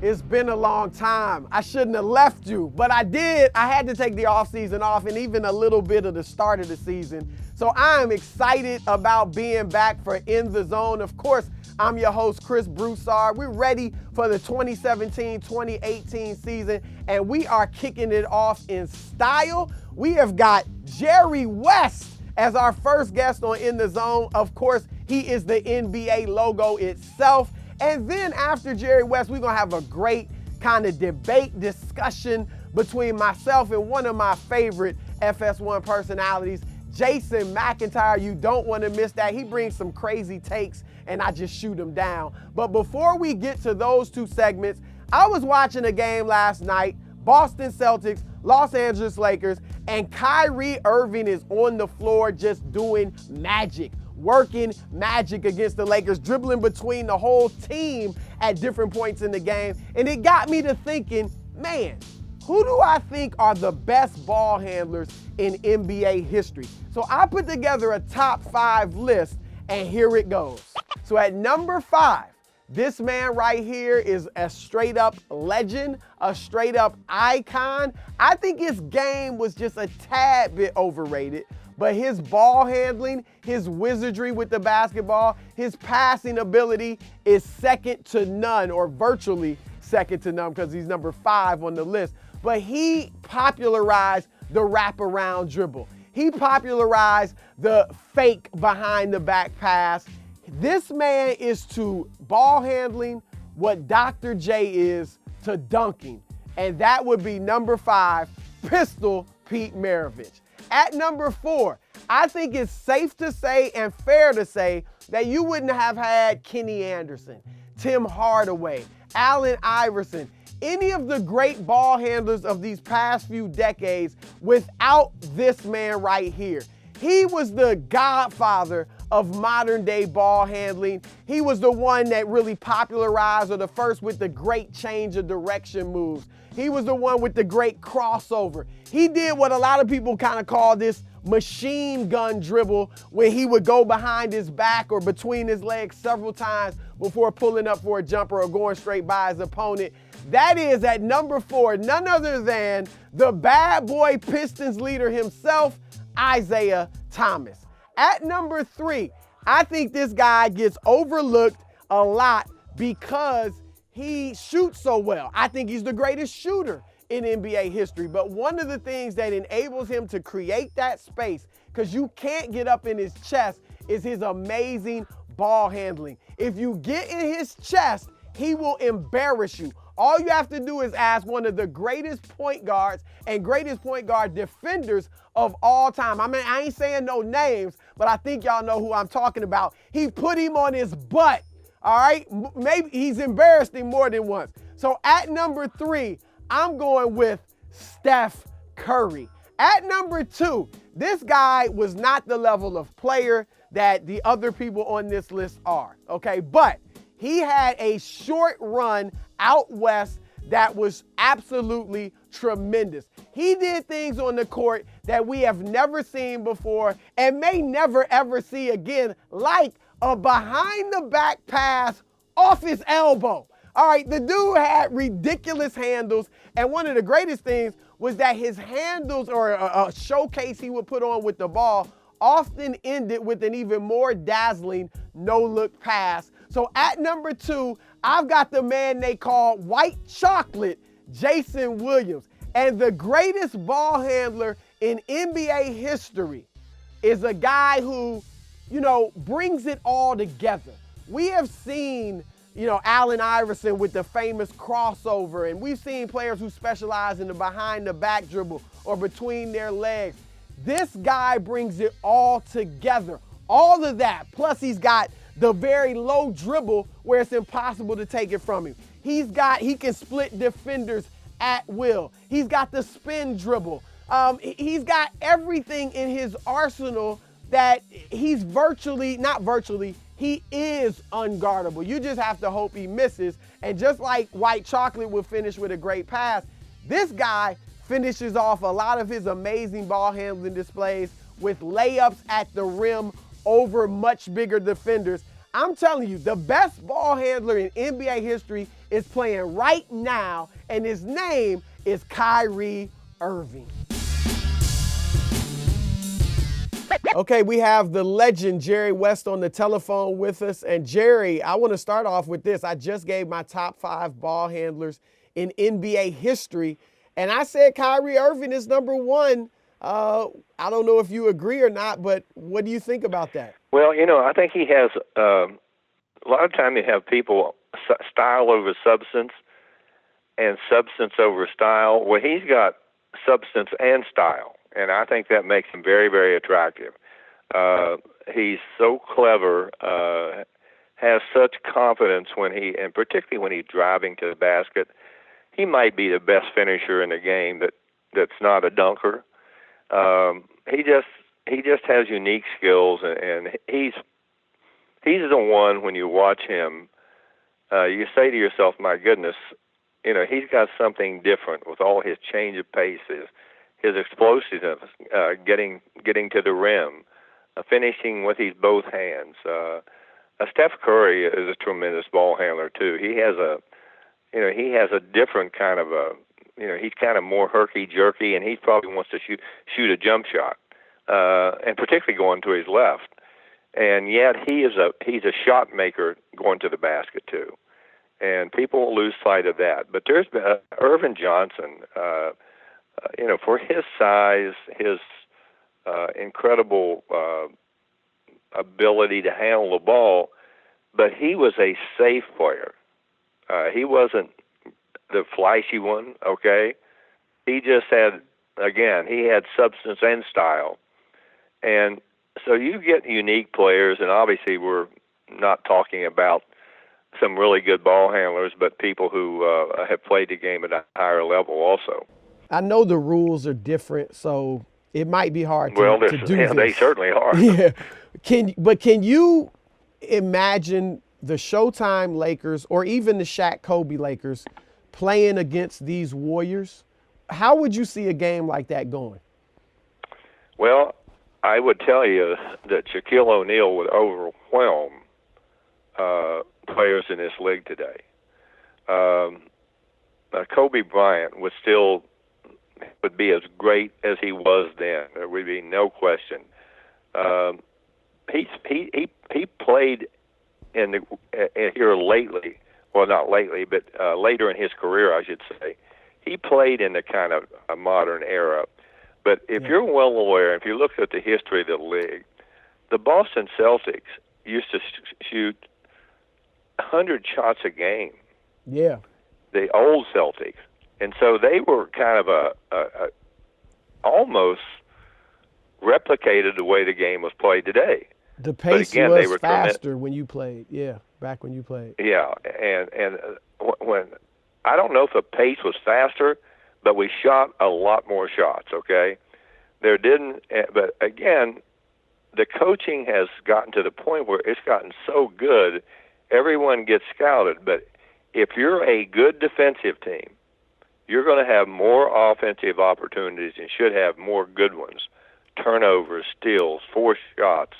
It's been a long time. I shouldn't have left you, but I did. I had to take the offseason off and even a little bit of the start of the season. So I am excited about being back for In the Zone. Of course, I'm your host, Chris Broussard. We're ready for the 2017-2018 season, and we are kicking it off in style. We have got Jerry West as our first guest on In the Zone. Of course, he is the NBA logo itself. And then after Jerry West, we're going to have a great kind of debate discussion between myself and one of my favorite FS1 personalities, Jason McIntyre. You don't want to miss that. He brings some crazy takes and I just shoot him down. But before we get to those two segments, I was watching a game last night, Boston Celtics, Los Angeles Lakers, and Kyrie Irving is on the floor just doing magic. Working magic against the Lakers, dribbling between the whole team at different points in the game. And it got me to thinking, man, who do I think are the best ball handlers in NBA history? So I put together a top 5 list, and here it goes. So at number 5, this man right here is a straight up legend, a straight up icon. I think his game was just a tad bit overrated. But his ball handling, his wizardry with the basketball, his passing ability is second to none, or virtually second to none, because he's number 5 on the list. But he popularized the wraparound dribble. He popularized the fake behind the back pass. This man is to ball handling what Dr. J is to dunking. And that would be number 5, Pistol Pete Maravich. At number 4, I think it's safe to say and fair to say that you wouldn't have had Kenny Anderson, Tim Hardaway, Allen Iverson, any of the great ball handlers of these past few decades without this man right here. He was the godfather of modern day ball handling. He was the one that really popularized, or the first with the great change of direction moves. He was the one with the great crossover. He did what a lot of people kind of call this machine gun dribble, where he would go behind his back or between his legs several times before pulling up for a jumper or going straight by his opponent. That is at number 4, none other than the bad boy Pistons leader himself, Isaiah Thomas. At number 3, I think this guy gets overlooked a lot because he shoots so well. I think he's the greatest shooter in NBA history. But one of the things that enables him to create that space, because you can't get up in his chest, is his amazing ball handling. If you get in his chest, he will embarrass you. All you have to do is ask one of the greatest point guards and greatest point guard defenders of all time. I mean, I ain't saying no names, but I think y'all know who I'm talking about. He put him on his butt, all right? Maybe he's embarrassed him more than once. So at number 3, I'm going with Steph Curry. At number 2, this guy was not the level of player that the other people on this list are, okay? But he had a short run out west that was absolutely tremendous. He did things on the court that we have never seen before and may never ever see again, like a behind the back pass off his elbow. All right, the dude had ridiculous handles, and one of the greatest things was that his handles, or a showcase he would put on with the ball, often ended with an even more dazzling no-look pass. So at number 2, I've got the man they call White Chocolate, Jason Williams. And the greatest ball handler in NBA history is a guy who, brings it all together. We have seen, Allen Iverson with the famous crossover, and we've seen players who specialize in the behind the back dribble or between their legs. This guy brings it all together. All of that, plus he's got the very low dribble where it's impossible to take it from him. He can split defenders at will. He's got the spin dribble. He's got everything in his arsenal that he's he is unguardable. You just have to hope he misses. And just like White Chocolate will finish with a great pass, this guy finishes off a lot of his amazing ball handling displays with layups at the rim over much bigger defenders. I'm telling you, the best ball handler in NBA history is playing right now, and his name is Kyrie Irving. Okay, we have the legend Jerry West on the telephone with us. And Jerry, I want to start off with this. I just gave my top 5 ball handlers in NBA history, and I said Kyrie Irving is number 1. I don't know if you agree or not, but what do you think about that? Well, I think he has a lot of time you have people style over substance and substance over style. Well, he's got substance and style, and I think that makes him very, very attractive. He's so clever, has such confidence and particularly when he's driving to the basket. He might be the best finisher in the game that's not a dunker. He just has unique skills, and he's the one, when you watch him, you say to yourself, my goodness, he's got something different with all his change of paces, his explosiveness, getting to the rim, finishing with his both hands. Steph Curry is a tremendous ball handler too. He has a different kind of he's kind of more herky-jerky, and he probably wants to shoot a jump shot, and particularly going to his left. And yet he's a shot maker going to the basket too, and people lose sight of that. But there's been Irvin Johnson, for his size, his incredible ability to handle the ball, but he was a safe player. He wasn't the flashy one, okay? He just had substance and style. And so you get unique players, and obviously we're not talking about some really good ball handlers, but people who have played the game at a higher level also. I know the rules are different, so it might be hard to do this. They certainly are. Yeah. Can you imagine the Showtime Lakers or even the Shaq Kobe Lakers playing against these Warriors? How would you see a game like that going? Well, I would tell you that Shaquille O'Neal would overwhelm players in this league today. Kobe Bryant would be as great as he was then. There would be no question. He played here lately. Well, not lately, but later in his career, I should say. He played in the kind of a modern era. But if you're well aware, if you look at the history of the league, the Boston Celtics used to shoot 100 shots a game. Yeah. The old Celtics. And so they were kind of a almost replicated the way the game was played today. The pace was faster when you played. Yeah, back when you played. Yeah, and when I don't know if the pace was faster, but we shot a lot more shots. Okay, but again, the coaching has gotten to the point where it's gotten so good, everyone gets scouted. But if you're a good defensive team, you're going to have more offensive opportunities and should have more good ones. Turnovers, steals, forced shots.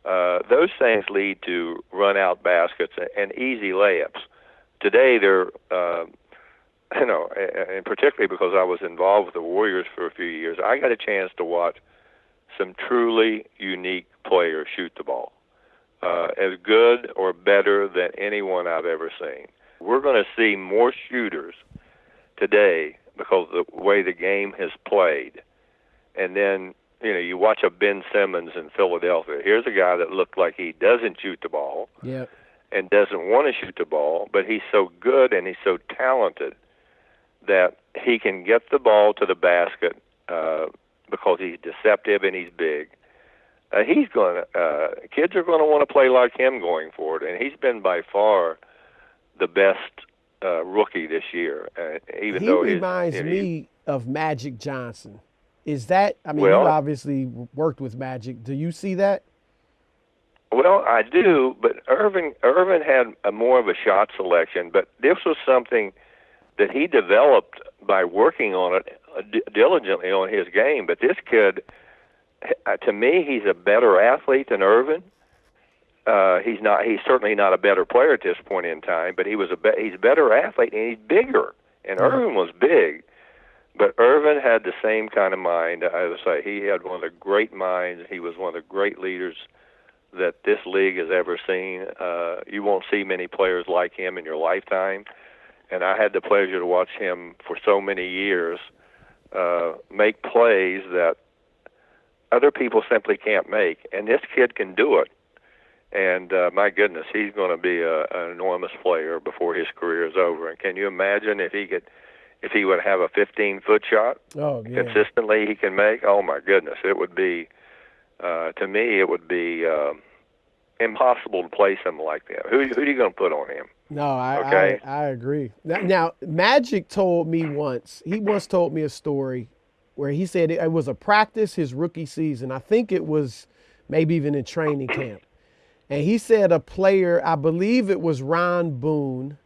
Those things lead to run-out baskets and easy layups. Today, they're, and particularly because I was involved with the Warriors for a few years, I got a chance to watch some truly unique players shoot the ball, as good or better than anyone I've ever seen. We're going to see more shooters today because of the way the game has played. And then, you watch a Ben Simmons in Philadelphia. Here's a guy that looked like he doesn't shoot the ball and doesn't want to shoot the ball, but he's so good and he's so talented that he can get the ball to the basket because he's deceptive and he's big. Kids are going to want to play like him going forward, and he's been by far the best rookie this year. He reminds me of Magic Johnson. Is that, you obviously worked with Magic. Do you see that? Well, I do, but Irvin had more of a shot selection, but this was something that he developed by working on it diligently on his game. But this kid, to me, he's a better athlete than Irvin. He's certainly not a better player at this point in time, but he's a better athlete, and he's bigger. And Irving was big, but Irving had the same kind of mind. I would say he had one of the great minds. He was one of the great leaders that this league has ever seen. You won't see many players like him in your lifetime, and I had the pleasure to watch him for so many years make plays that other people simply can't make, and this kid can do it. And my goodness, he's going to be an enormous player before his career is over. And can you imagine if he would have a 15-foot shot consistently he can make? Oh my goodness, it would be to me it would be impossible to play something like that. Who are you going to put on him? No, I agree. Now, Magic told me once. He once told me a story where he said it was a practice his rookie season. I think it was maybe even in training camp. And he said a player, I believe it was Ron Boone,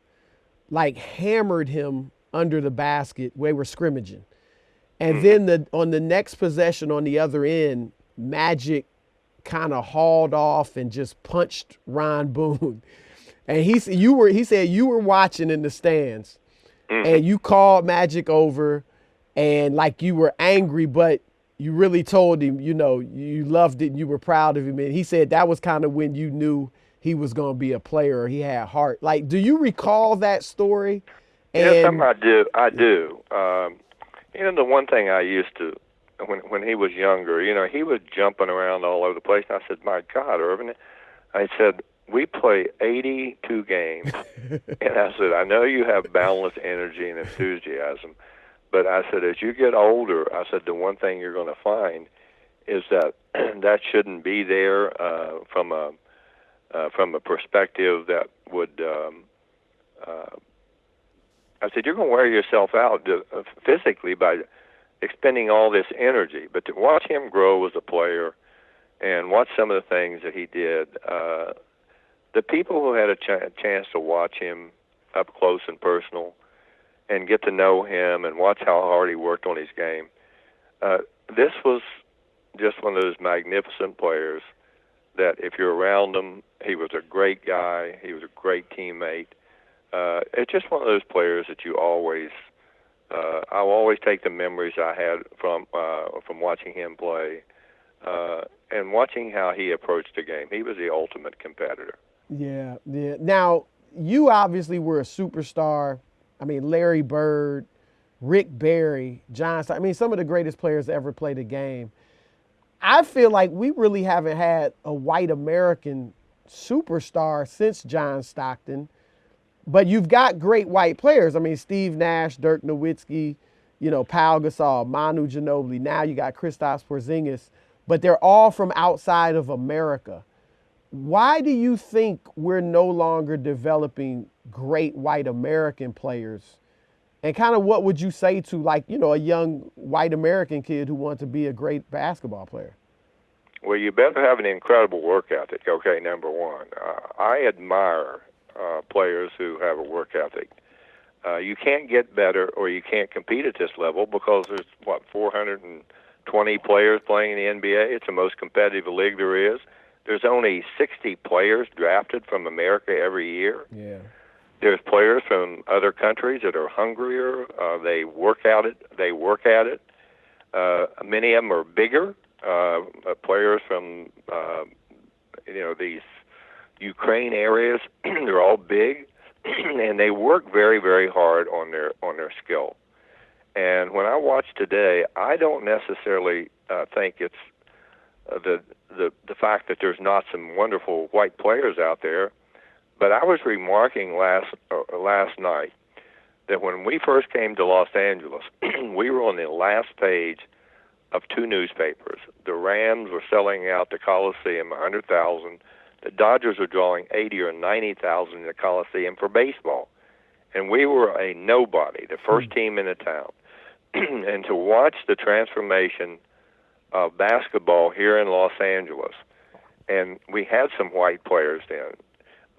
like hammered him under the basket where they were scrimmaging. And then on the next possession on the other end, Magic kind of hauled off and just punched Ron Boone. And he said you were watching in the stands and you called Magic over and like you were angry, but you really told him, you know, you loved it and you were proud of him. And he said that was kind of when you knew he was going to be a player or he had heart. Like, do you recall that story? Something I do. You know, the one thing I used to, when he was younger, you know, he was jumping around all over the place. And I said, my God, Irving, I said, we play 82 games. And I said, I know you have boundless energy and enthusiasm. But I said, as you get older, I said, the one thing you're going to find is that that shouldn't be there from a perspective that would. I said, you're going to wear yourself out physically by expending all this energy. But to watch him grow as a player and watch some of the things that he did, the people who had a chance to watch him up close and personal and get to know him and watch how hard he worked on his game. This was just one of those magnificent players that if you're around him, he was a great guy. He was a great teammate. It's just one of those players that you always, I'll always take the memories I had from watching him play and watching how he approached the game. He was the ultimate competitor. Yeah. Now, you obviously were a superstar. I mean, Larry Bird, Rick Barry, John Stockton. I mean, some of the greatest players to ever play the game. I feel like we really haven't had a white American superstar since John Stockton. But you've got great white players. I mean, Steve Nash, Dirk Nowitzki, you know, Pau Gasol, Manu Ginobili. Now you got Kristaps Porzingis. But they're all from outside of America. Why do you think we're no longer developing great white American players? And kind of what would you say to, like, you know, a young white American kid who wants to be a great basketball player? Well, you better have an incredible work ethic, okay, number one. I admire players who have a work ethic. You can't get better or you can't compete at this level because there's, 420 players playing in the NBA. It's the most competitive league there is. There's only 60 players drafted from America every year. Yeah. There's players from other countries that are hungrier. They work at it. Many of them are bigger. Players from these Ukraine areas, they're all big, and they work very, very hard on their skill. And when I watch today, I don't necessarily think it's the fact that there's not some wonderful white players out there, but I was remarking last night that when we first came to Los Angeles, we were on the last page of two newspapers. The Rams were selling out the Coliseum 100,000. The Dodgers were drawing 80 or 90,000 in the Coliseum for baseball, and we were a nobody, the first team in the town. And to watch the transformation of basketball here in Los Angeles, and we had some white players then,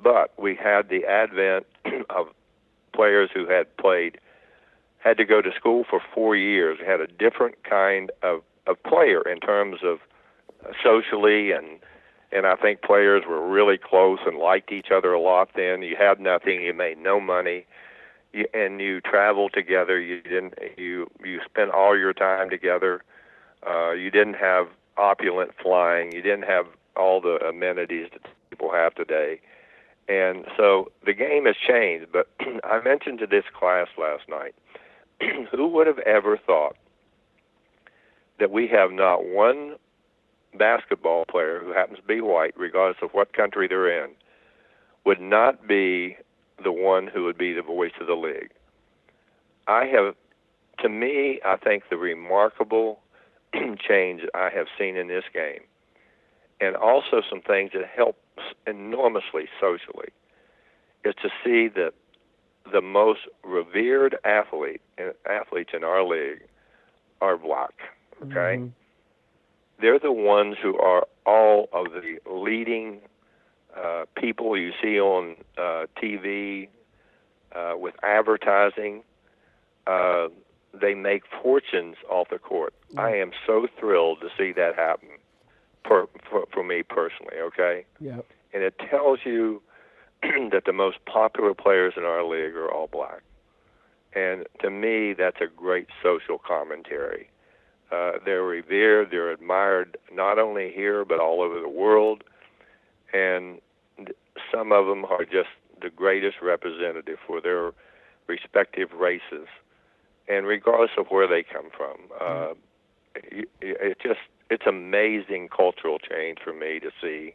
but we had the advent of players who had to go to school for 4 years, had a different kind of player in terms of socially and And I think players were really close and liked each other a lot then. You had nothing, you made no money, and you traveled together. You spent all your time together. You didn't have opulent flying. You didn't have all the amenities that people have today. And so the game has changed. But I mentioned to this class last night, who would have ever thought that we have not one basketball player who happens to be white, regardless of what country they're in, would not be the one who would be the voice of the league. To me, I think the remarkable change I have seen in this game, and also some things that help enormously socially, is to see that the most revered athletes in our league are black, okay? Mm-hmm. They're the ones who are all of the leading people you see on TV with advertising. They make fortunes off the court. Mm-hmm. I am so thrilled to see that happen for me personally, okay? Yep. And it tells you that the most popular players in our league are all black. And to me, that's a great social commentary. They're revered, they're admired not only here but all over the world, and some of them are just the greatest representative for their respective races, and regardless of where they come from. It's amazing cultural change for me to see,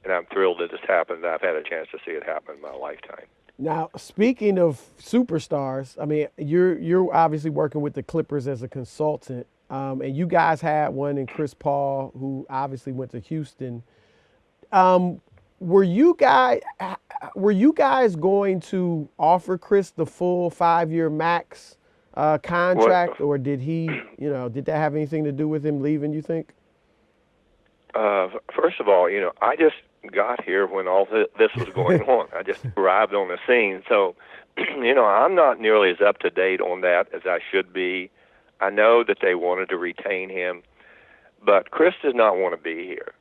and I'm thrilled that this happened. I've had a chance to see it happen in my lifetime. Now, speaking of superstars, I mean, you're obviously working with the Clippers as a consultant. And you guys had one in Chris Paul, who obviously went to Houston. Were you guys going to offer Chris the full 5-year max contract, or did did that have anything to do with him leaving, you think? First of all, I just got here when all this was going on. I just arrived on the scene. So, I'm not nearly as up to date on that as I should be. I know that they wanted to retain him, but Chris does not want to be here.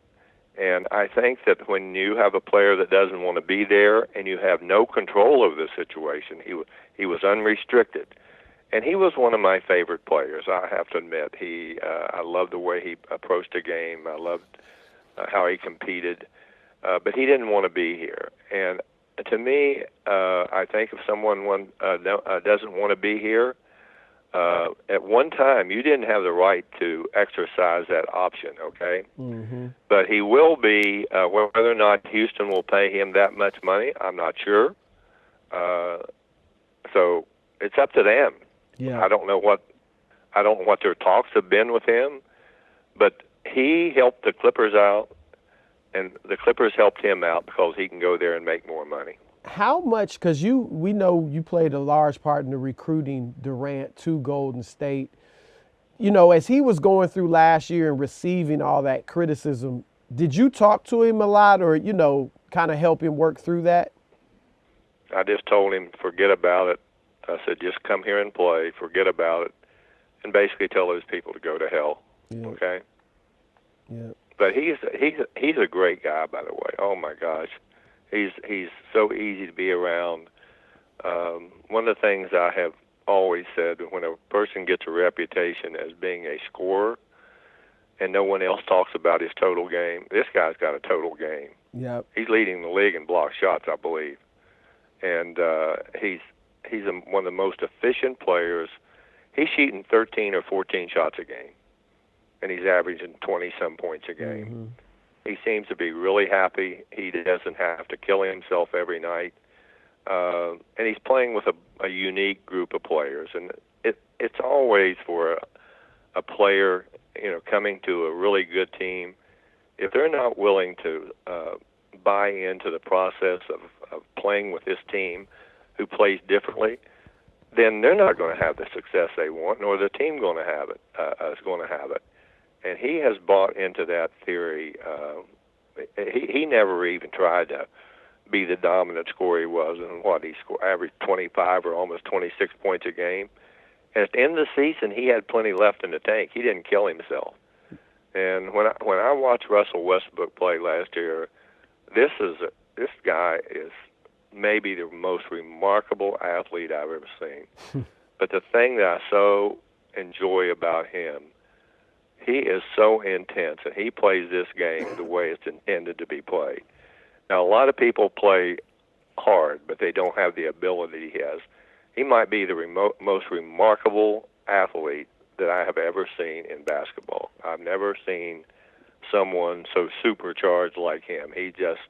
And I think that when you have a player that doesn't want to be there and you have no control over the situation, he was unrestricted. And he was one of my favorite players, I have to admit. I loved the way he approached the game. I loved how he competed. But he didn't want to be here. And to me, I think if someone doesn't want to be here, at one time, you didn't have the right to exercise that option, okay? Mm-hmm. But he will be, whether or not Houston will pay him that much money, I'm not sure. So it's up to them. Yeah. I don't know what their talks have been with him, but he helped the Clippers out, and the Clippers helped him out because he can go there and make more money. How much, because we know you played a large part in the recruiting Durant to Golden State. As he was going through last year and receiving all that criticism, did you talk to him a lot or, kind of help him work through that? I just told him, forget about it. I said, just come here and play, forget about it, and basically tell those people to go to hell, okay? Yeah. But he's a great guy, by the way. Oh, my gosh. He's so easy to be around. One of the things I have always said, when a person gets a reputation as being a scorer and no one else talks about his total game, this guy's got a total game. Yep. He's leading the league in block shots, I believe. And he's one of the most efficient players. He's shooting 13 or 14 shots a game, and he's averaging 20-some points a game. Mm-hmm. He seems to be really happy. He doesn't have to kill himself every night. And he's playing with a unique group of players. And it's always for a player, coming to a really good team, if they're not willing to buy into the process of playing with this team who plays differently, then they're not going to have the success they want, nor the team going to have it, is going to have it. And he has bought into that theory. He never even tried to be the dominant scorer he was. And he averaged 25 or almost 26 points a game. And at the end of the season, he had plenty left in the tank. He didn't kill himself. And when I watched Russell Westbrook play last year, this guy is maybe the most remarkable athlete I've ever seen. But the thing that I so enjoy about him, he is so intense, and he plays this game the way it's intended to be played. Now, a lot of people play hard, but they don't have the ability he has. He might be the most remarkable athlete that I have ever seen in basketball. I've never seen someone so supercharged like him. He's just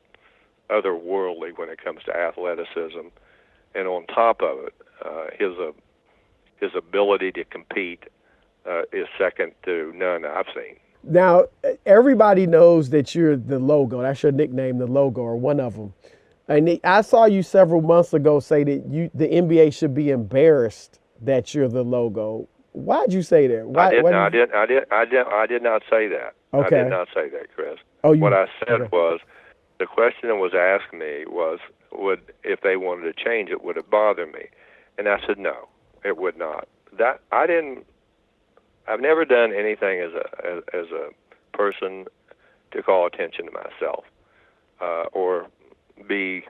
otherworldly when it comes to athleticism, and on top of it, his ability to compete is second to none I've seen. Now, everybody knows that you're the logo. That's your nickname, the logo, or one of them. And I saw you several months ago say that the NBA should be embarrassed that you're the logo. Why'd you say that? I did not say that. Okay. I did not say that, Chris. What I said was, the question that was asked me was, if they wanted to change it, would it bother me? And I said no, it would not. I've never done anything as a person to call attention to myself or be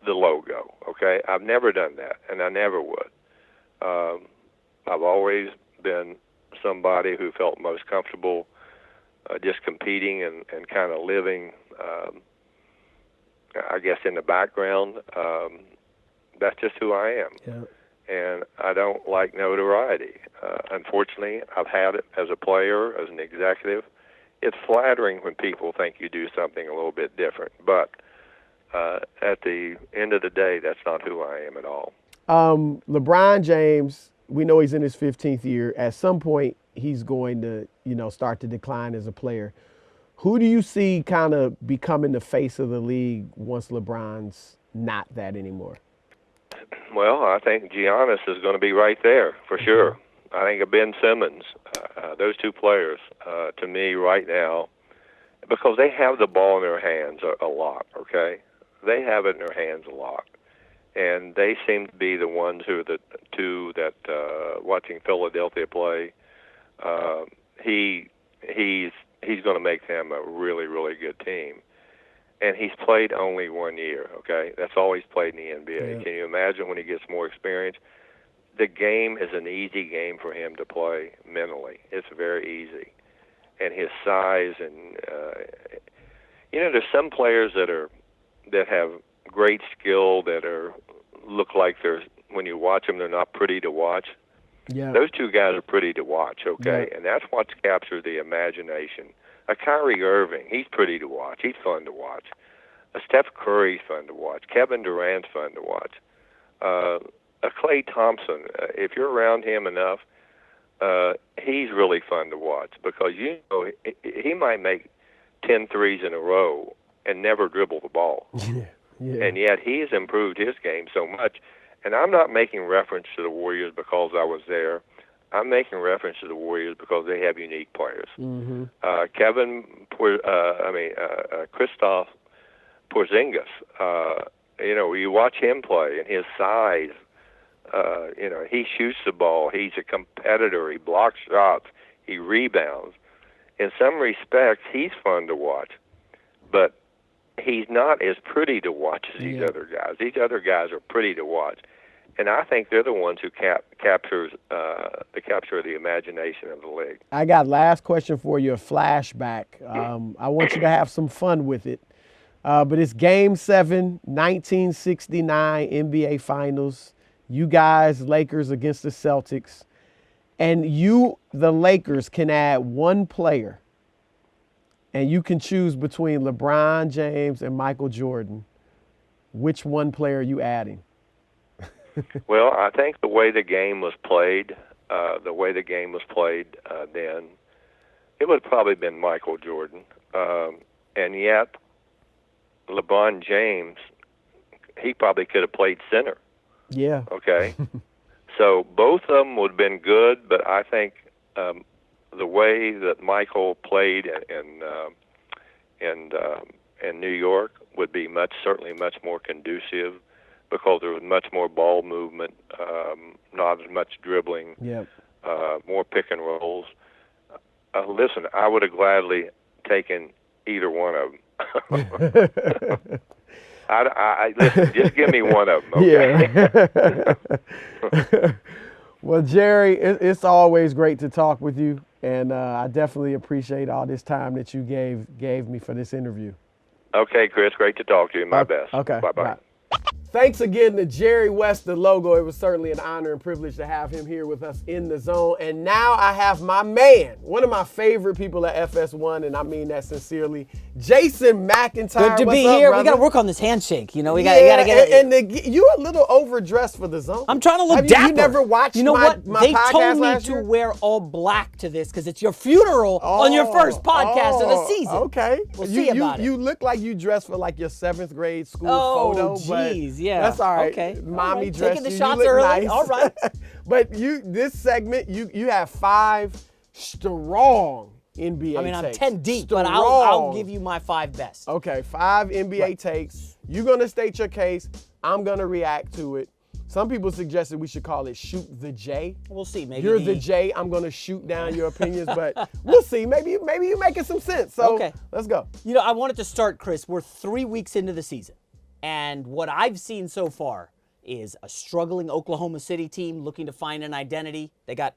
the logo. Okay, I've never done that, and I never would. I've always been somebody who felt most comfortable just competing and kind of living, I guess, in the background. That's just who I am. Yeah. And I don't like notoriety. Unfortunately, I've had it as a player, as an executive. It's flattering when people think you do something a little bit different, but at the end of the day, that's not who I am at all. LeBron James, we know he's in his 15th year. At some point, he's going to, start to decline as a player. Who do you see kind of becoming the face of the league once LeBron's not that anymore? Well, I think Giannis is going to be right there for sure. I think of Ben Simmons, those two players, to me right now, because they have the ball in their hands a lot, okay? They have it in their hands a lot. And they seem to be the ones who are the two that, watching Philadelphia play, he's going to make them a really, really good team. And he's played only 1 year, okay? That's all he's played in the NBA. Yeah. Can you imagine when he gets more experience? The game is an easy game for him to play mentally. It's very easy. And his size and, there's some players that have great skill that look like when you watch them, they're not pretty to watch. Yeah. Those two guys are pretty to watch, okay? Yeah. And that's what's captured the imagination. A Kyrie Irving, he's pretty to watch. He's fun to watch. A Steph Curry's fun to watch. Kevin Durant's fun to watch. A Klay Thompson, if you're around him enough, he's really fun to watch because, he might make 10 threes in a row and never dribble the ball. Yeah. And yet he has improved his game so much. And I'm not making reference to the Warriors because I was there. I'm making reference to the Warriors because they have unique players. Mm-hmm. Kristaps Porzingis, you watch him play and his size, he shoots the ball. He's a competitor. He blocks shots. He rebounds. In some respects, he's fun to watch, but he's not as pretty to watch as these other guys. These other guys are pretty to watch. And I think they're the ones who capture the imagination of the league. I got last question for you, a flashback. I want you to have some fun with it. But it's Game 7, 1969 NBA Finals. You guys, Lakers against the Celtics. And you, the Lakers, can add one player. And you can choose between LeBron James and Michael Jordan. Which one player are you adding? Well, I think the way the game was played, then, it would have probably been Michael Jordan. And yet, LeBron James, he probably could have played center. Yeah. Okay. So both of them would have been good, but I think the way that Michael played in New York would be certainly much more conducive because there was much more ball movement, not as much dribbling, more pick and rolls. Listen, I would have gladly taken either one of them. Listen, just give me one of them, okay? Yeah. Well, Jerry, it's always great to talk with you, and I definitely appreciate all this time that you gave me for this interview. Okay, Chris, great to talk to you. My best. Okay. Bye-bye. Bye. Thanks again to Jerry West, the logo. It was certainly an honor and privilege to have him here with us in the zone. And now I have my man, one of my favorite people at FS1, and I mean that sincerely, Jason McIntyre. Good to What's be up, here. brother? We got to work on this handshake. You know, we got to get it. You a little overdressed for the zone. I'm trying to look Have dapper. You never watched You know what? my They podcast told me last to year? wear all black to this because it's your funeral on your first podcast of the season. Okay. We'll see about it. You look like you dressed for like your 7th grade school Oh, photo. But geez, yeah. that's all right. Okay. Mommy All right. dressed Taking the you. shots You look early. nice. All right. But this segment, you have 5 strong NBA I mean, I'm takes. 10 deep, but Strong. I'll give you my 5 best. Okay, 5 NBA takes. You're going to state your case. I'm going to react to it. Some people suggested we should call it Shoot the J. We'll see. Maybe You're the J. I'm going to shoot down your opinions, but we'll see. Maybe you're making some sense. So Okay. Let's go. You know, I wanted to start, Chris. We're 3 weeks into the season, and what I've seen so far is a struggling Oklahoma City team looking to find an identity. They got,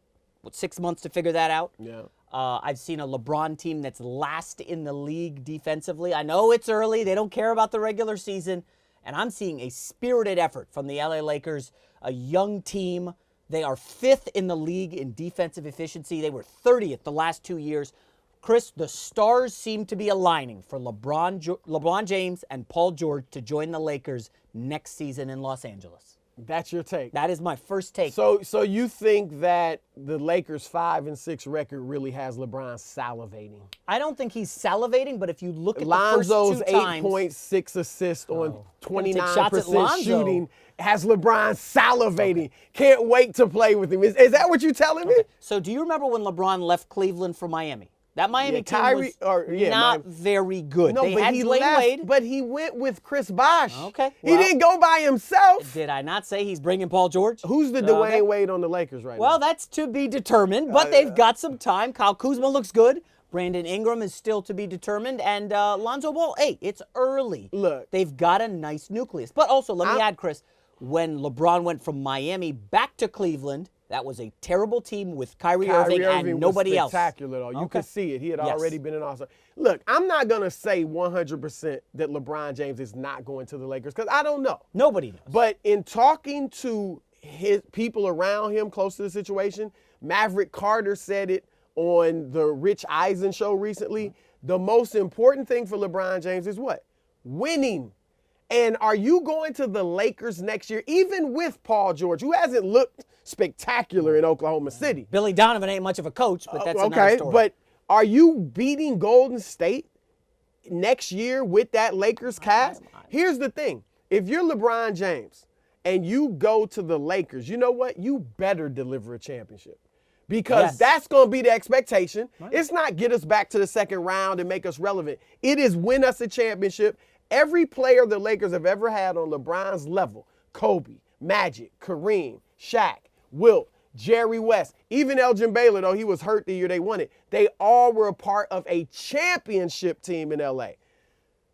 6 months to figure that out? Yeah. I've seen a LeBron team that's last in the league defensively. I know it's early. They don't care about the regular season. And I'm seeing a spirited effort from the LA Lakers, a young team. They are 5th in the league in defensive efficiency. They were 30th the last 2 years. Chris, the stars seem to be aligning for LeBron James and Paul George to join the Lakers next season in Los Angeles. That's your take. That is my first take. So you think that the Lakers' 5-6 record really has LeBron salivating? I don't think he's salivating, but if you look at Lonzo's the first 2 times, 8.6 assists on Take shots at 29% Lonzo. shooting has LeBron salivating. Can't wait to play with him. Is that what you're telling me? So do you remember when LeBron left Cleveland for Miami? That Miami team Kyrie- was not very good. No, they but had he Dwayne left, Wade. but he went with Chris Bosh. Okay, He well- didn't go by himself. Did I not say he's bringing Paul George? Who's the Dwayne Wade on the Lakers right Well, now? that's to be determined, but they've got some time. Kyle Kuzma looks good. Brandon Ingram is still to be determined. And Lonzo Ball, hey, it's early. Look. They've got a nice nucleus. But also, let me add, Chris, when LeBron went from Miami back to Cleveland, that was a terrible team with Kyrie Irving and nobody was else. spectacular, though. You Okay. could see it. He had Yes. already been an all-star. Look, I'm not going to say 100% that LeBron James is not going to the Lakers because I don't know. Nobody knows. But in talking to his people around him close to the situation, Maverick Carter said it on the Rich Eisen show recently. The most important thing for LeBron James is what? Winning. And are you going to the Lakers next year, even with Paul George, who hasn't looked spectacular in Oklahoma City? Billy Donovan ain't much of a coach, but that's another story. But are you beating Golden State next year with that Lakers cast? Here's the thing. If you're LeBron James and you go to the Lakers, you know what? You better deliver a championship. Because that's going to be the expectation. Right. It's not get us back to the second round and make us relevant. It is win us a championship. Every player the Lakers have ever had on LeBron's level, Kobe, Magic, Kareem, Shaq, Wilt, Jerry West, even Elgin Baylor, though he was hurt the year they won it, they all were a part of a championship team in LA.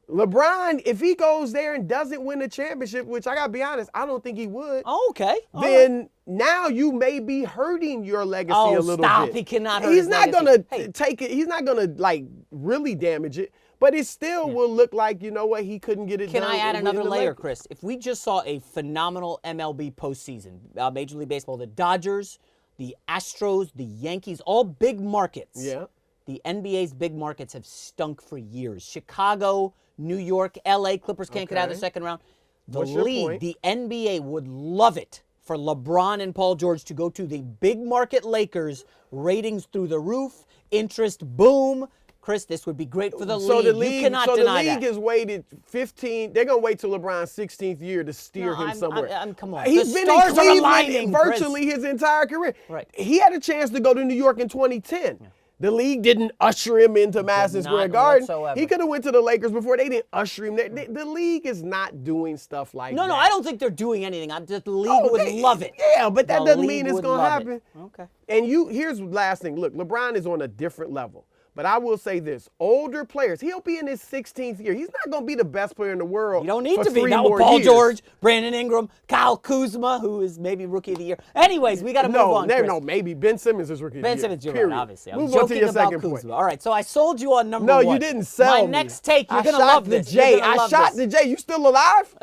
LeBron, if he goes there and doesn't win the championship, which I got to be honest, I don't think he would. Oh, okay. Then now you may be hurting your legacy a little stop. bit. He cannot hurt He's his not legacy. going to take it. He's not going to, like, really damage it. But it still will look like, you know what, he couldn't get it done. Can I add another in the layer, Lakers. Chris? If we just saw a phenomenal MLB postseason, Major League Baseball, the Dodgers, the Astros, the Yankees, all big markets. Yeah. The NBA's big markets have stunk for years. Chicago, New York, LA, Clippers can't get out of the second round. The What's your league, point? the NBA would love it for LeBron and Paul George to go to the big market Lakers, ratings through the roof, interest boom. Chris, this would be great for the league. You cannot deny that. So the league has waited 15. They're gonna wait till LeBron's 16th year to steer him somewhere. Come on. He's The been stars in are Cleveland aligning, virtually his entire career. Right. He had a chance to go to New York in 2010. The league didn't usher him into Madison Square Garden. Whatsoever. He could have went to the Lakers before. They didn't usher him there. The league is not doing stuff like that. No, I don't think they're doing anything. The league would love it. Yeah, but that doesn't mean it's going to happen. Okay. And here's the last thing. Look, LeBron is on a different level. But I will say this, older players, he'll be in his 16th year. He's not going to be the best player in the world. You don't need for to be. 3 Not more with Paul years. George, Brandon Ingram, Kyle Kuzma, who is maybe Rookie of the Year. Anyways, we got to move on, Chris. No, maybe. Ben Simmons is Rookie of the Year. Ben Simmons, you're period. right, obviously. I'm Move on to joking your about second Kuzma. point. All right, so I sold you on number No, one. you didn't sell me. My next take, you're going to love this. I shot the J. You still alive?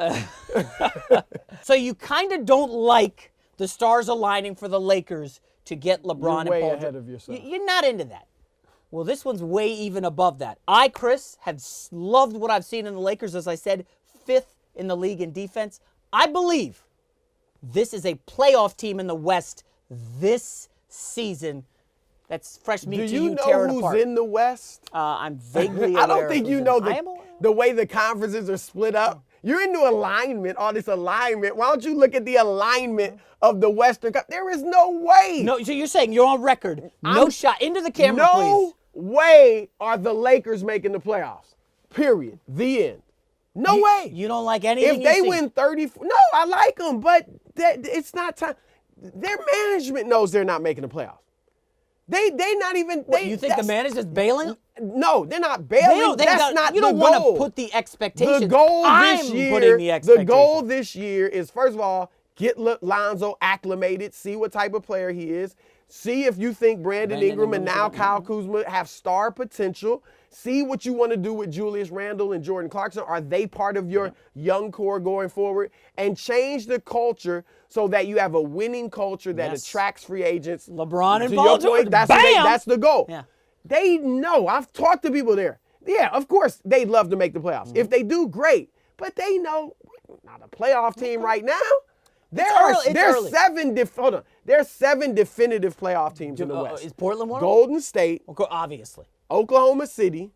So you kind of don't like the stars aligning for the Lakers to get LeBron You're way and Paul ahead George. of yourself. You're not into that. Well, this one's way even above that. I, Chris, have loved what I've seen in the Lakers. As I said, 5th in the league in defense. I believe this is a playoff team in the West this season. That's fresh meat to you. Do you know who's in the West? I'm vaguely aware. I don't think you know I am aware. the way the conferences are split up. You're into alignment, all this alignment. Why don't you look at the alignment of the Western Cup? There is no way. No, so you're saying you're on record. No shot. Into the camera, please. No way are the Lakers making the playoffs. Period. The end. No way. You don't like anything If they you see. win 34, no, I like them, but it's not time. Their management knows they're not making the playoffs. They not even. You think the manager's bailing? No, they're not bailing. That's not the goal. You don't want to put the expectations. The goal I'm this year. putting the expectations. The goal this year is, first of all, get Lonzo acclimated, see what type of player he is. See if you think Brandon Ingram and now Kyle Kuzma have star potential. See what you want to do with Julius Randle and Jordan Clarkson. Are they part of your young core going forward? And change the culture so that you have a winning culture that attracts free agents. LeBron and Paul George. That's the goal. Yeah. They know. I've talked to people there. Yeah, of course, they'd love to make the playoffs. If they do, great. But they know we're not a playoff team right now. There's 7 definitive playoff teams in the West. Is Portland one? Golden State, Obviously. Oklahoma City,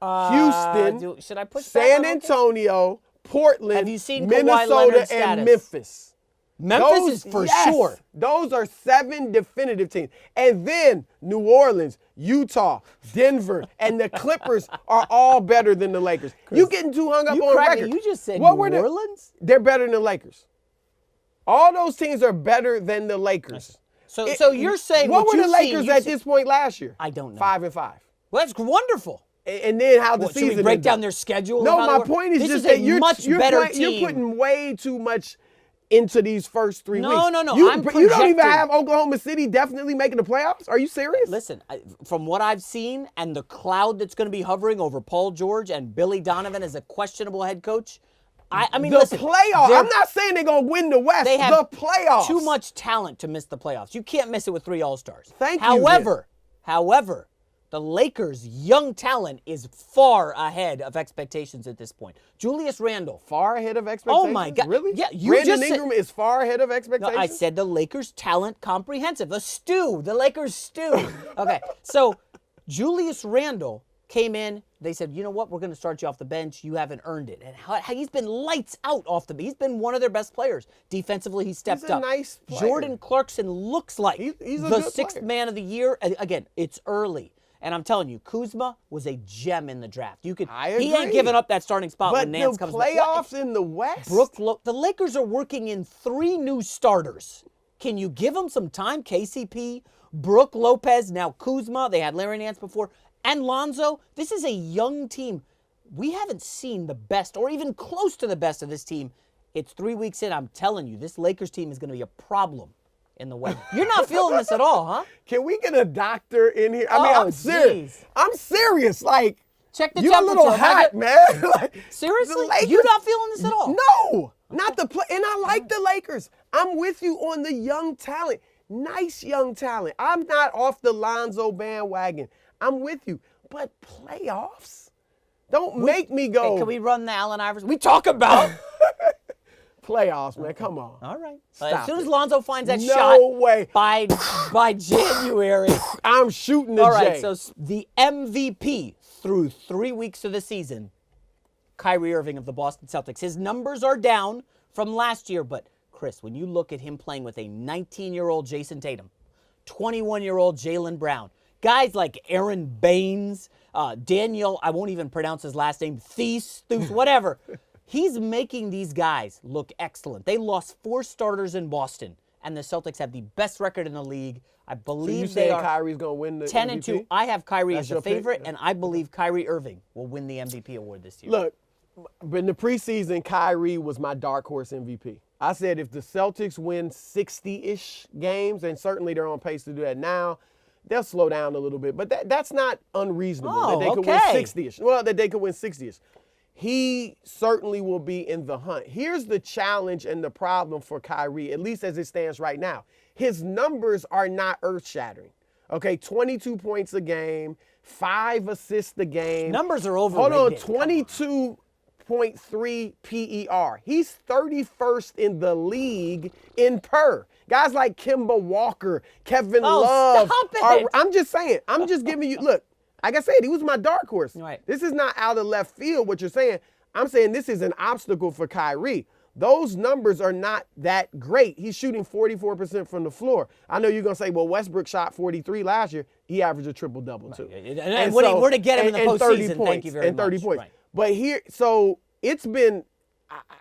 Houston, should I push San Antonio, Portland, Have you seen Kawhi Minnesota, Leonard's and status? Memphis. Memphis is for sure. Those are 7 definitive teams. And then New Orleans, Utah, Denver, and the Clippers are all better than the Lakers. You getting too hung up on record. You just said New Orleans? They're better than the Lakers. All those teams are better than the Lakers. So you're saying what were the Lakers at this point last year? I don't know. 5-5. Well, that's wonderful. And then how the season Should we break ended. down their schedule? No, my point is just that you're putting way too much into these first 3 weeks. No. You I'm don't even projecting. have Oklahoma City definitely making the playoffs? Are you serious? Listen, from what I've seen and the cloud that's going to be hovering over Paul George and Billy Donovan as a questionable head coach, I mean, the playoffs. I'm not saying they're going to win the West. They have the playoffs. too much talent to miss the playoffs. You can't miss it with 3 All-Stars. Thank you. However, the Lakers' young talent is far ahead of expectations at this point. Julius Randle. Far ahead of expectations? Oh, my God. Really? Yeah, Brandon Ingram is far ahead of expectations? No, I said the Lakers' talent comprehensive. The Lakers stew. Okay, so Julius Randle came in. They said, you know what? We're going to start you off the bench. You haven't earned it. And he's been lights out off the bench. He's been one of their best players. Defensively, he stepped up. He's a nice player. Jordan Clarkson looks like he's a the good 6th player. man of the year. Again, it's early. And I'm telling you, Kuzma was a gem in the draft. He ain't giving up that starting spot when Nance comes back. But the playoffs in the West? The Lakers are working in 3 new starters. Can you give them some time? KCP, Brook Lopez, now Kuzma. They had Larry Nance before. And Lonzo. This is a young team. We haven't seen the best or even close to the best of this team. It's 3 weeks in. I'm telling you, this Lakers team is going to be a problem in the West. You're not feeling this at all, huh? Can we get a doctor in here? I mean, I'm serious. Geez. I'm serious. Like, check the you're temperature. a little hot, man. Like, Seriously? Lakers, You're not feeling this at all? No, not the play. And I like the Lakers. I'm with you on the young talent. Nice young talent. I'm not off the Lonzo bandwagon. I'm with you. But playoffs? Don't make me go. Hey, can we run the Allen Iverson? We talk about playoffs, man. Come on. All right. Stop as soon as it. Lonzo finds that No shot way. by January. I'm shooting the All right, J. so the MVP through 3 weeks of the season, Kyrie Irving of the Boston Celtics. His numbers are down from last year, but Chris, when you look at him playing with a 19-year-old Jason Tatum, 21-year-old Jaylen Brown, guys like Aaron Baines, Daniel, I won't even pronounce his last name, Thies, whatever. He's making these guys look excellent. They lost 4 starters in Boston, and the Celtics have the best record in the league. I believe so they are Kyrie's going to win the 10 MVP? and 2. I have Kyrie That's as a your pick? favorite, and I believe Kyrie Irving will win the MVP award this year. Look, but in the preseason, Kyrie was my dark horse MVP. I said if the Celtics win 60-ish games, and certainly they're on pace to do that now, they'll slow down a little bit. But that's not unreasonable that they could win 60-ish. Well, that they could win 60-ish. He certainly will be in the hunt. Here's the challenge and the problem for Kyrie, at least as it stands right now. His numbers are not earth-shattering. Okay, 22 points a game, 5 assists a game. Numbers are overrated. Hold on, 22.3 PER. He's 31st in the league in per. Guys like Kemba Walker, Kevin Love. Stop it. I'm just saying. I'm just giving you, look, like I said, he was my dark horse. Right. This is not out of left field what you're saying. I'm saying this is an obstacle for Kyrie. Those numbers are not that great. He's shooting 44% from the floor. I know you're going to say, well, Westbrook shot 43 last year. He averaged a triple-double, too. And when he were to get him in the postseason, thank you very much. And 30 points. Right. But here, so it's been,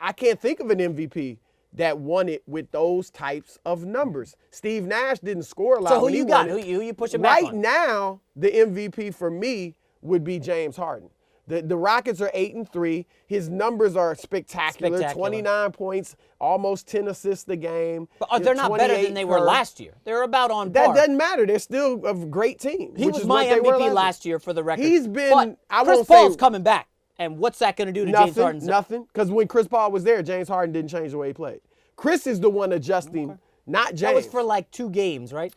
I can't think of an MVP that won it with those types of numbers. Steve Nash didn't score a lot. So who when he you got? won it. Who you pushing back on? Right now, the MVP for me would be James Harden. The Rockets are 8-3. His numbers are spectacular. 29 points, almost 10 assists a game. But they're not better than they were last year. They're about on par. That doesn't matter. They're still a great team. He was my MVP last year for the record. He's been, but Chris Paul's coming back. And what's that going to do to James Harden? Nothing. Because when Chris Paul was there, James Harden didn't change the way he played. Chris is the one adjusting, not James. That was for like 2 games, right?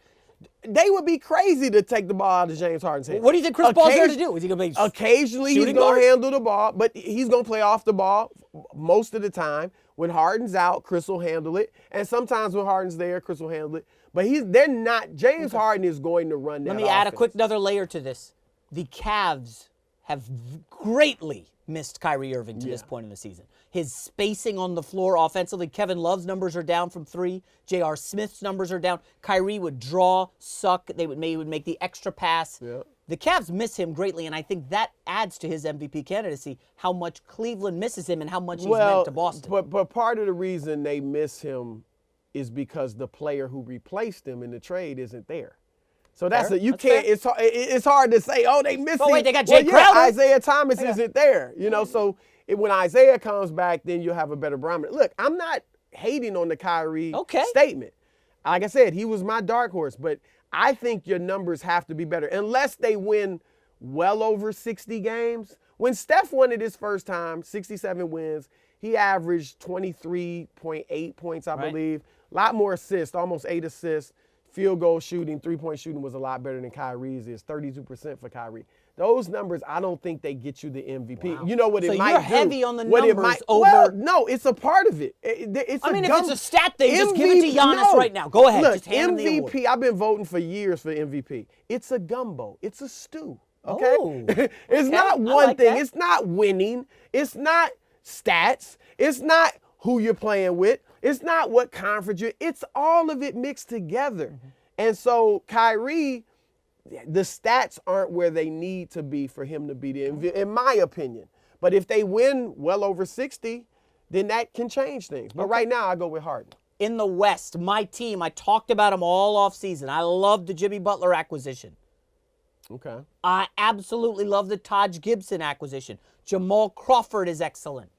They would be crazy to take the ball out of James Harden's hand. What do you think Chris Paul's going to do? Is he going to be occasionally he's going to handle the ball, but he's going to play off the ball most of the time. When Harden's out, Chris will handle it. And sometimes when Harden's there, Chris will handle it. But they're not. James Harden is going to run that. Let me add a quick another layer to this. The Cavs have greatly missed Kyrie Irving to this point in the season. His spacing on the floor offensively, Kevin Love's numbers are down from 3. J.R. Smith's numbers are down. Kyrie would draw, suck. He would make the extra pass. Yeah. The Cavs miss him greatly, and I think that adds to his MVP candidacy, how much Cleveland misses him and how much he's meant to Boston. But part of the reason they miss him is because the player who replaced him in the trade isn't there. So that's fair. It's hard to say, oh, they miss him. Oh, wait, they got Jay Crowder. Isaiah Thomas isn't there. You know, so when Isaiah comes back, then you'll have a better barometer. Look, I'm not hating on the Kyrie statement. Like I said, he was my dark horse, but I think your numbers have to be better unless they win well over 60 games. When Steph won it his first time, 67 wins, he averaged 23.8 points, I believe. A lot more assists, almost 8 assists. Field goal shooting, 3-point shooting was a lot better than Kyrie's is, 32% for Kyrie. Those numbers, I don't think they get you the MVP. Wow. You know what it might do? So you're heavy on the numbers over... Well, no, it's a part of it. If it's a stat thing, just give it to Giannis right now. Go ahead, just hand him the award. MVP, I've been voting for years for MVP. It's a gumbo. It's a stew, okay? It's not one thing. That. It's not winning. It's not stats. It's not who you're playing with. It's not what conference you're. It's all of it mixed together. Mm-hmm. And so Kyrie, the stats aren't where they need to be for him to be the MVP, in my opinion. But if they win well over 60, then that can change things. But right now, I go with Harden. In the West, my team, I talked about them all offseason. I love the Jimmy Butler acquisition. Okay. I absolutely love the Taj Gibson acquisition. Jamal Crawford is excellent.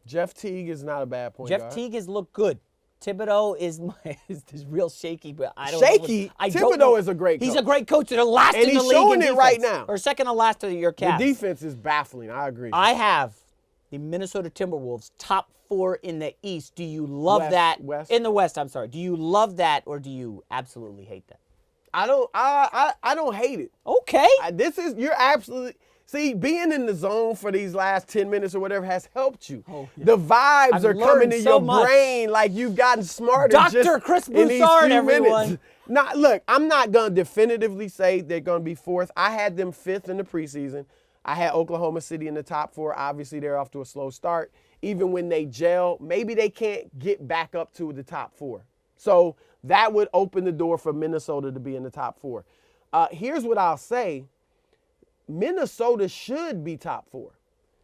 Jeff Teague is not a bad point guard. Jeff Teague has looked good. Thibodeau is real shaky, but I don't shaky. know. Thibodeau is a great coach. He's a great coach. They're last in the league. And he's showing it right now. Or second to last to your Cavs. The defense is baffling. I agree. I have the Minnesota Timberwolves top 4 in the East. Do you love that? In the West, I'm sorry. Do you love that or do you absolutely hate that? I don't hate it. Okay. You're absolutely. See, being in the zone for these last 10 minutes or whatever has helped you. Oh, yeah. The vibes are coming to your brain like you've gotten smarter. Dr. Chris Broussard, everyone. Now, look, I'm not going to definitively say they're going to be 4th. I had them 5th in the preseason. I had Oklahoma City in the top 4. Obviously, they're off to a slow start. Even when they gel, maybe they can't get back up to the top 4. So that would open the door for Minnesota to be in the top 4. Here's what I'll say. Minnesota should be top 4.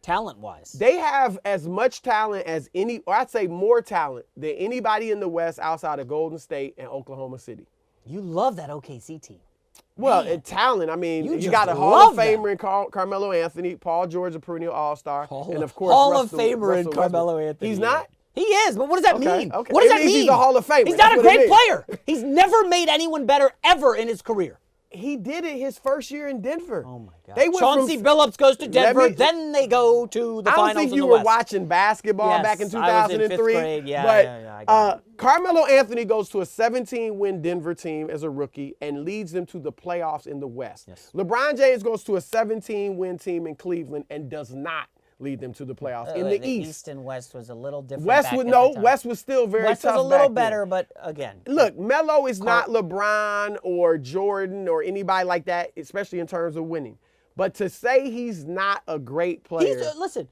Talent-wise. They have as much talent as or I'd say more talent than anybody in the West outside of Golden State and Oklahoma City. You love that OKC team. Well, talent. I mean, you just got a Hall of Famer in Carmelo Anthony, Paul George, a perennial All-Star, and of course Hall Russell, of Famer in Russell Carmelo Westbrook. Anthony. He's not? He is, but what does that mean? Okay. What does that means mean? He's a Hall of Famer. He's That's not a what it great means. player. He's never made anyone better ever in his career. He did it his first year in Denver. Oh, my God. They went Chauncey Billups goes to Denver, then they go to the I finals don't think in you the were West. watching basketball back in Yes, I was in 2003. fifth grade. Yeah, but I got it. Carmelo Anthony goes to a 17-win Denver team as a rookie and leads them to the playoffs in the West. Yes. LeBron James goes to a 17-win team in Cleveland and does not lead them to the playoffs in the East. East and West was a little different. West was still very West tough. was a little back then. better, but again. Look, Melo is not LeBron or Jordan or anybody like that, especially in terms of winning. But to say he's not a great player,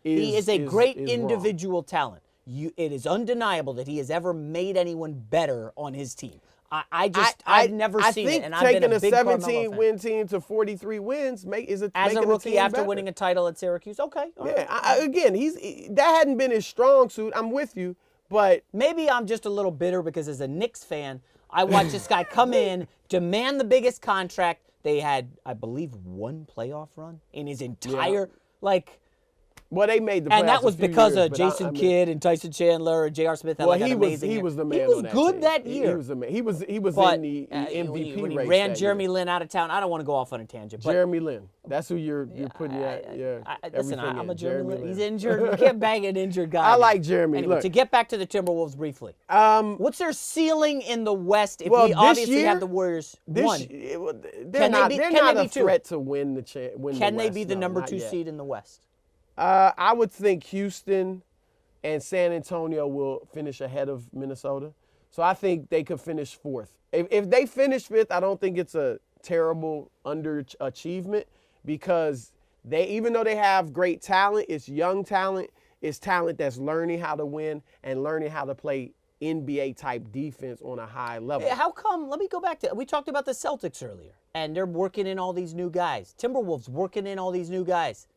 he is a great is individual talent. It is undeniable that he has ever made anyone better on his team. I've never seen it, and I've been a big Carmelo fan. Taking a 17-win team to 43 wins is as a rookie after better. winning a title at Syracuse. Okay. Again, that hadn't been his strong suit. I'm with you, but maybe I'm just a little bitter because as a Knicks fan, I watched this guy come in, demand the biggest contract. They had, I believe, one playoff run in his entire Well, they made the playoffs. And that was because years, of Jason Kidd and Tyson Chandler and J.R. Smith. Well, he was the man. He was on that good team. that year. He was the man. He was But, in the MVP when he race. ran that Jeremy year. Lin out of town. I don't want to go off on a tangent. But Jeremy Lin. That's who you're putting listen, I'm a Jeremy Lin. Lin. He's injured. You can't bang an injured guy. I like Jeremy. Anyway, Look, to get back to the Timberwolves briefly. What's their ceiling in the West if we obviously have the Warriors one? They're not a threat to win the Can they West, be the no, number not 2 yet. seed in the West? I would think Houston and San Antonio will finish ahead of Minnesota. So I think they could finish 4th. If they finish 5th, I don't think it's a terrible underachievement because even though they have great talent, it's young talent. It's talent that's learning how to win and learning how to play NBA-type defense on a high level. How come, let me go back to, we talked about the Celtics earlier, and they're working in all these new guys. Timberwolves working in all these new guys.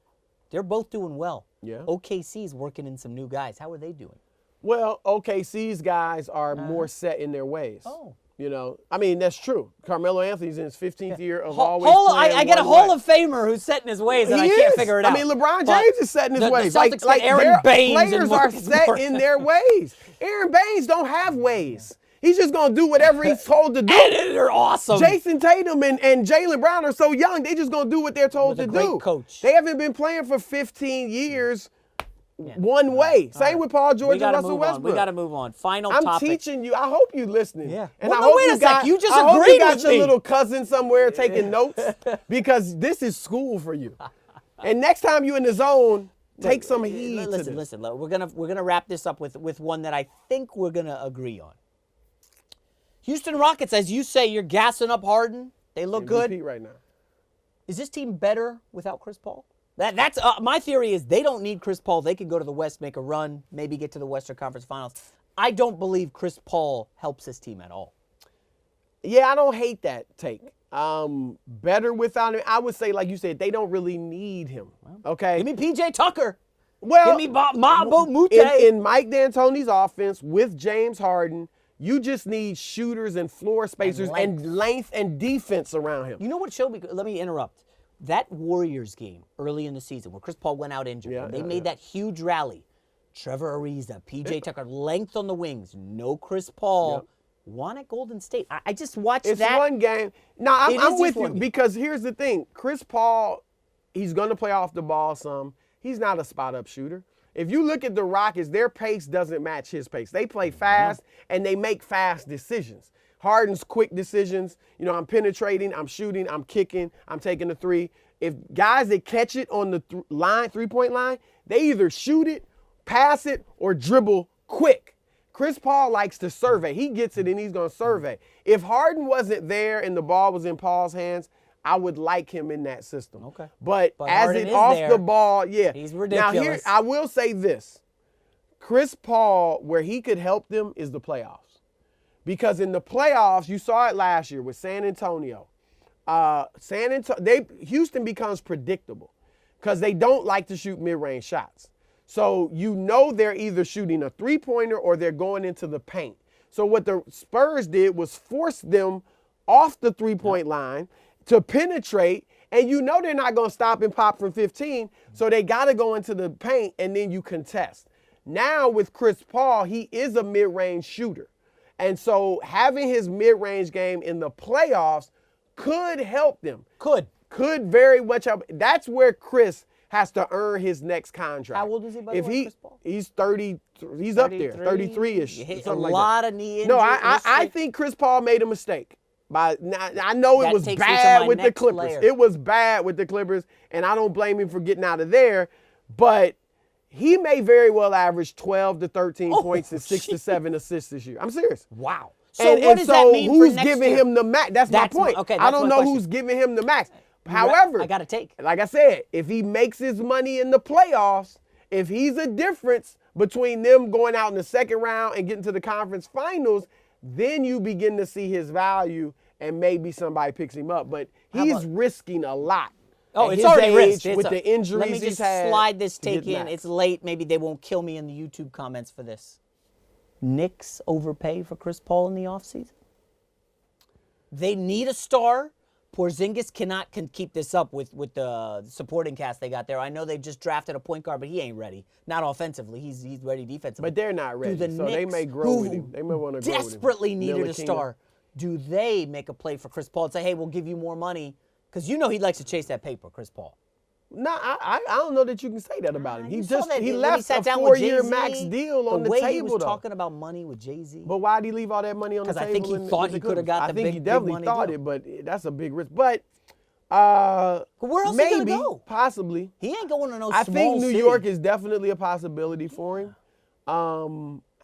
They're both doing well. Yeah. OKC's working in some new guys. How are they doing? Well, OKC's guys are more set in their ways. Oh. You know, I mean, that's true. Carmelo Anthony's in his 15th year of always playing I get a one Hall way. of Famer who's set in his ways, and I He can't is. figure it out. I mean, LeBron But James is set in his the ways. Celtics Like got Aaron their Baines and players are Marcus set Morris. in their ways. Aaron Baines don't have ways. He's just going to do whatever he's told to do. And they're awesome. Jason Tatum and Jaylen Brown are so young, they just going to do what they're told With to a great do. coach. They haven't been playing for 15 years one way. Same with Paul George and Russell Westbrook. We got to move on. Final I'm topic. teaching you. I hope you're listening. Yeah. And Well, I no, hope wait a sec. You just I hope agreed you got with your me. little cousin somewhere taking notes because this is school for you. And next time you're in the zone, take some heed to this. Listen. We're gonna wrap this up with one that I think we're gonna agree on. Houston Rockets, as you say, you're gassing up Harden. They look good. MVP right now. Is this team better without Chris Paul? That's my theory is they don't need Chris Paul. They can go to the West, make a run, maybe get to the Western Conference Finals. I don't believe Chris Paul helps this team at all. Yeah, I don't hate that take. Better without him. I would say, like you said, they don't really need him. Okay. Give me PJ Tucker. Well, Give me Mabo Mute. in Mike D'Antoni's offense with James Harden, you just need shooters and floor spacers and length and defense around him. You know what showed me? Let me interrupt. That Warriors game early in the season where Chris Paul went out injured, they made that huge rally. Trevor Ariza, PJ Tucker, length on the wings, no Chris Paul. Won at Golden State. I just watched that. It's one game. No, I'm with you one game. because here's the thing. Chris Paul, he's going to play off the ball some. He's not a spot-up shooter. If you look at the Rockets, their pace doesn't match his pace. They play fast, and they make fast decisions. Harden's quick decisions. You know, I'm penetrating, I'm shooting, I'm kicking, I'm taking the three. If guys that catch it on the three-point line, they either shoot it, pass it, or dribble quick. Chris Paul likes to survey. He gets it, and he's going to survey. If Harden wasn't there and the ball was in Paul's hands, I would like him in that system. Okay. But as Harden it is off there. the ball, He's ridiculous. Now, here, I will say this. Chris Paul, where he could help them is the playoffs. Because in the playoffs, you saw it last year with San Antonio. Houston becomes predictable because they don't like to shoot mid-range shots. So you know they're either shooting a three-pointer or they're going into the paint. So what the Spurs did was force them off the three-point line to penetrate, and you know they're not going to stop and pop from 15, so they got to go into the paint, and then you contest. Now with Chris Paul, he is a mid-range shooter. And so having his mid-range game in the playoffs could help them. Could very much help. That's where Chris has to earn his next contract. How old is he, by the way, Chris Paul? He's 30. He's up there, 33-ish. A lot of knee injuries. No, I think Chris Paul made a mistake. I know it was bad with the Clippers. It was bad with the Clippers, and I don't blame him for getting out of there. But he may very well average 12 to 13 points and 6 to 7 assists this year. I'm serious. Wow. So what does that mean who's for next giving year? him the max? That's my point. I don't know who's giving him the max. However, I got to take. Like I said, if he makes his money in the playoffs, if he's a difference between them going out in the second round and getting to the conference finals, then you begin to see his value and maybe somebody picks him up. But he's risking a lot. Oh, it's already risked. With the injuries let me just slide this take in. It's late. Maybe they won't kill me in the YouTube comments for this. Knicks overpay for Chris Paul in the offseason? They need a star. Porzingis can keep this up with the supporting cast they got there. I know they just drafted a point guard, but he ain't ready. Not offensively. He's ready defensively. But they're not ready, so they may grow with him. They may want to grow with him. Desperately needed a star. Do they make a play for Chris Paul and say, hey, we'll give you more money? Because you know he likes to chase that paper, Chris Paul. No, I don't know that you can say that about him. He left a down 4-year max deal on the table. The way he was talking about money with Jay-Z. But why did he leave all that money on the table? Because I think he thought he could have got the big money. I think he definitely thought it, but that's a big risk. But where else maybe, is he gonna go? Possibly. He ain't going to no small city. I think New city. York is definitely a possibility for him.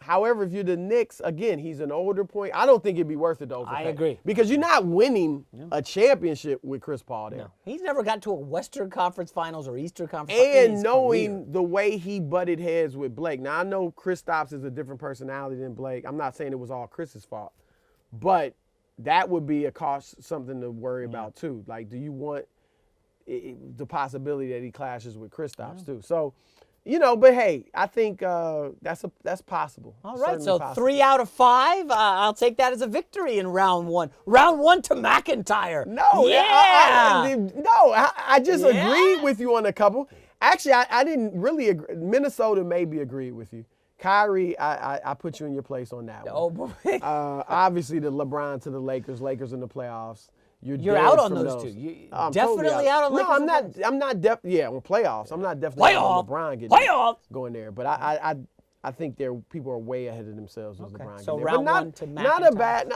However, if you're the Knicks, again, he's an older point. I don't think it'd be worth it to overpay. I agree. Because you're not winning a championship with Chris Paul there. No. He's never got to a Western Conference Finals or Eastern Conference Finals. And knowing the way he butted heads with Blake. Now, I know Kristaps is a different personality than Blake. I'm not saying it was all Chris's fault. But that would be something to worry about, too. Like, do you want the possibility that he clashes with Kristaps, too? So, but hey, I think that's possible. All right, Certainly so possible. 3 out of 5. I'll take that as a victory in round 1. Round 1 to McIntyre. No, yeah. I just agreed with you on a couple. Actually, I didn't really agree. Minnesota maybe agreed with you. Kyrie, I put you in your place on that one. Oh boy. Obviously, the LeBron to the Lakers in the playoffs. You're out on those two. You're definitely out on Lakers. No, I'm not on playoffs. I'm not definitely out on LeBron going there. But I think people are way ahead of themselves with LeBron. So getting there. round 1 to McIntyre. Not a bad.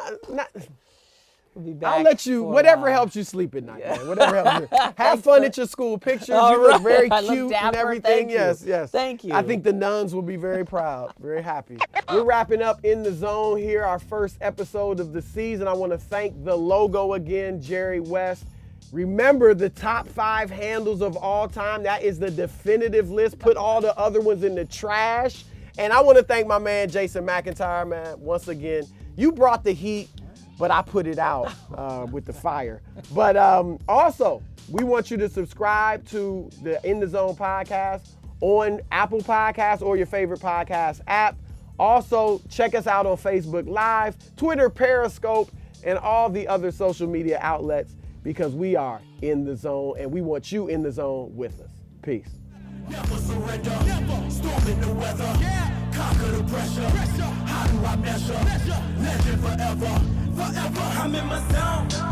We'll be back. I'll let you, whatever helps you sleep at night, man. Whatever helps you. Have fun at your school pictures. You look very cute and everything. Yes. Thank you. I think the nuns will be very proud, very happy. We're wrapping up In the Zone here, our first episode of the season. I want to thank the logo again, Jerry West. Remember the top 5 handles of all time. That is the definitive list. Put all the other ones in the trash. And I want to thank my man, Jason McIntyre, man. Once again, you brought the heat, but I put it out with the fire. But also, we want you to subscribe to the In the Zone podcast on Apple Podcasts or your favorite podcast app. Also, check us out on Facebook Live, Twitter, Periscope, and all the other social media outlets because we are in the zone and we want you in the zone with us. Peace. Never surrender, never storming the weather. Conquer the pressure. How do I measure? Legend forever, forever. I'm in my zone.